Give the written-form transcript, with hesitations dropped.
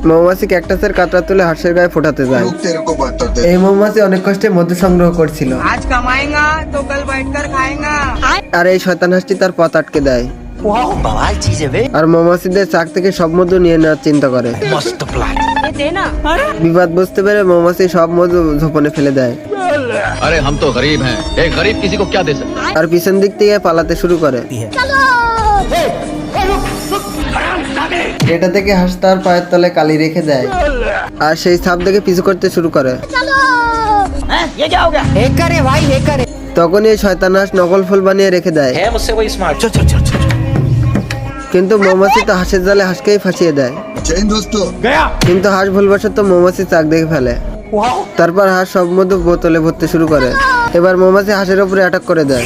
মৌমাছি ক্যাকটাসের কাঁটা তুলে হাঁসের গায়ে ফোটাতে যায়। এই মৌমাছি অনেক কষ্টে মধু সংগ্রহ করছিল। आज कमाएगा तो कल बैठकर खाएगा। আর এই শয়তান হাঁসটি তার পথ আটকে দেয় আর মৌমাছিদের চাক থেকে সব মধু নিয়ে নেওয়ার চিন্তা করে। বিবাদ বুঝতে পেরে মৌমাছি সব মধু ঝোপনে ফেলে দেয়। अरे हम तो गरीब हैं, एक गरीब किसी को क्या दे सकते। আর পিছন দিক থেকে পালাতে শুরু করে। এটা থেকে হাঁস তার পায়ের তলে কালি রেখে দেয় আর সেই সাপ দেখে পিছু করতে শুরু করে। তখনই এই শয়তান হাঁস নকল ফুল বানিয়ে রেখে দেয়। কিন্তু মৌমাছি তো হাঁসের জালে হাঁসকেই ফাঁসিয়ে দেয়। কিন্তু হাঁস ভুলবশত মৌমাছি চাক দেখে ফেলে। তারপর হাঁস সব মধু বোতলে ভরতে শুরু করে। এবার মৌমাছি হাঁসের উপরে অ্যাটাক করে দেয়।